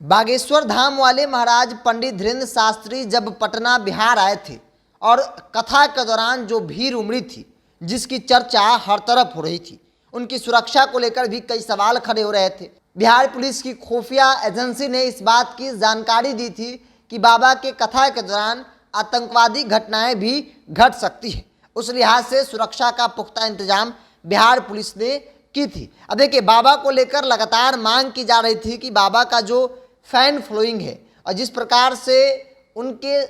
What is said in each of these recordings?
बागेश्वर धाम वाले महाराज पंडित धीरेन्द्र शास्त्री जब पटना बिहार आए थे और कथा के दौरान जो भीड़ उमड़ी थी, जिसकी चर्चा हर तरफ हो रही थी, उनकी सुरक्षा को लेकर भी कई सवाल खड़े हो रहे थे। बिहार पुलिस की खुफिया एजेंसी ने इस बात की जानकारी दी थी कि बाबा के कथा के दौरान आतंकवादी घटनाएं भी घट सकती है। उस लिहाज से सुरक्षा का पुख्ता इंतजाम बिहार पुलिस ने की थी। अब देखिए, बाबा को लेकर लगातार मांग की जा रही थी कि बाबा का जो फैन फॉलोइंग है और जिस प्रकार से उनके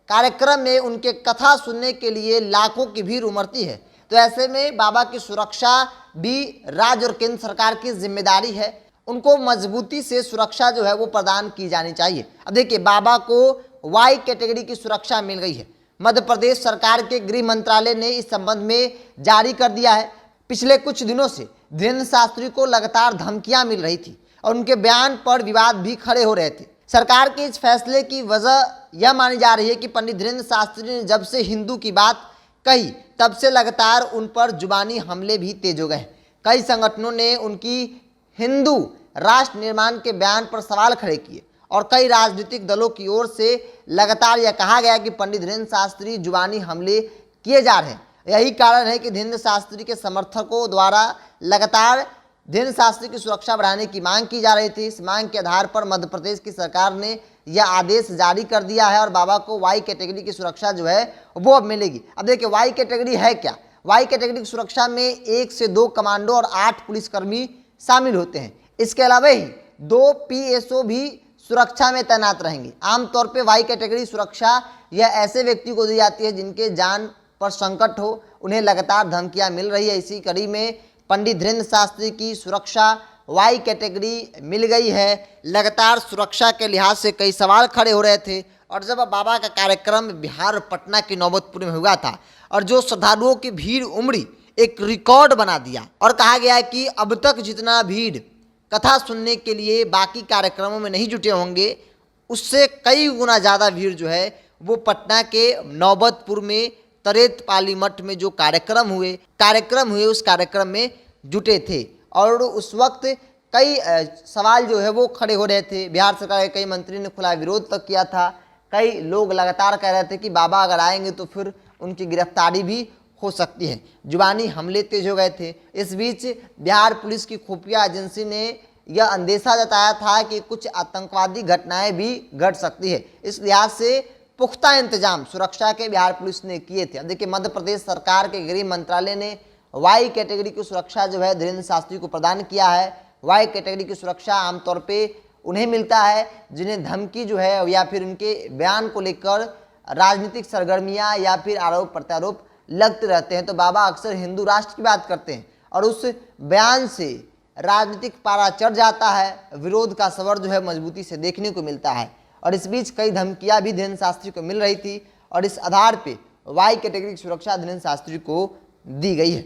कार्यक्रम में उनके कथा सुनने के लिए लाखों की भीड़ उमड़ती है, तो ऐसे में बाबा की सुरक्षा भी राज्य और केंद्र सरकार की जिम्मेदारी है। उनको मजबूती से सुरक्षा जो है वो प्रदान की जानी चाहिए। अब देखिए, बाबा को वाई कैटेगरी की सुरक्षा मिल गई है। मध्य प्रदेश सरकार के गृह मंत्रालय ने इस संबंध में जारी कर दिया है। पिछले कुछ दिनों से धीरेन्द्र शास्त्री को लगातार धमकियां मिल रही थी और उनके बयान पर विवाद भी खड़े हो रहे थे। सरकार के इस फैसले की वजह यह मानी जा रही है कि पंडित धीरेन्द्र शास्त्री ने जब से हिंदू की बात कही, तब से लगातार उन पर जुबानी हमले भी तेज हो गए। कई संगठनों ने उनकी हिंदू राष्ट्र निर्माण के बयान पर सवाल खड़े किए और कई राजनीतिक दलों की ओर से लगातार यह कहा गया कि पंडित धीरेन्द्र शास्त्री जुबानी हमले किए जा रहे हैं। यही कारण है कि धीरेन्द्र शास्त्री के समर्थकों द्वारा लगातार धीरेन्द्र शास्त्री की सुरक्षा बढ़ाने की मांग की जा रही थी। इस मांग के आधार पर मध्य प्रदेश की सरकार ने यह आदेश जारी कर दिया है और बाबा को वाई कैटेगरी की सुरक्षा जो है वो अब मिलेगी। अब देखिए, वाई कैटेगरी है क्या? वाई कैटेगरी की सुरक्षा में 1 से 2 कमांडो और 8 पुलिसकर्मी शामिल होते हैं। इसके अलावा ही 2 PSO भी सुरक्षा में तैनात रहेंगे। आमतौर पर वाई कैटेगरी सुरक्षा यह ऐसे व्यक्ति को दी जाती है जिनके जान पर संकट हो, उन्हें लगातार धमकियां मिल रही है। इसी कड़ी में पंडित धीरेन्द्र शास्त्री की सुरक्षा वाई कैटेगरी मिल गई है। लगातार सुरक्षा के लिहाज से कई सवाल खड़े हो रहे थे और जब बाबा का कार्यक्रम बिहार और पटना के नौबतपुर में हुआ था और जो श्रद्धालुओं की भीड़ उमड़ी, एक रिकॉर्ड बना दिया और कहा गया कि अब तक जितना भीड़ कथा सुनने के लिए बाकी कार्यक्रमों में नहीं जुटे होंगे, उससे कई गुना ज़्यादा भीड़ जो है वो पटना के नौबतपुर में तरेत पाली मठ में जो कार्यक्रम हुए उस कार्यक्रम में जुटे थे। और उस वक्त कई सवाल जो है वो खड़े हो रहे थे। बिहार सरकार के कई मंत्री ने खुला विरोध तक किया था। कई लोग लगातार कह रहे थे कि बाबा अगर आएंगे तो फिर उनकी गिरफ्तारी भी हो सकती है। जुबानी हमले तेज हो गए थे। इस बीच बिहार पुलिस की खुफिया एजेंसी ने यह अंदेशा जताया था कि कुछ आतंकवादी घटनाएं भी घट सकती है। इस लिहाज से पुख्ता इंतजाम सुरक्षा के बिहार पुलिस ने किए थे। अब देखिए, मध्य प्रदेश सरकार के गृह मंत्रालय ने वाई कैटेगरी की सुरक्षा जो है धीरेन्द्र शास्त्री को प्रदान किया है। वाई कैटेगरी की सुरक्षा आमतौर पे उन्हें मिलता है जिन्हें धमकी जो है या फिर उनके बयान को लेकर राजनीतिक सरगर्मियां या फिर आरोप प्रत्यारोप लगते रहते हैं। तो बाबा अक्सर हिंदू राष्ट्र की बात करते हैं और उस बयान से राजनीतिक पारा चढ़ जाता है, विरोध का स्वर जो है मजबूती से देखने को मिलता है। और इस बीच कई धमकियां भी धीरेन्द्र शास्त्री को मिल रही थी और इस आधार पे वाई कैटेगरी की सुरक्षा धीरेन्द्र शास्त्री को दी गई है।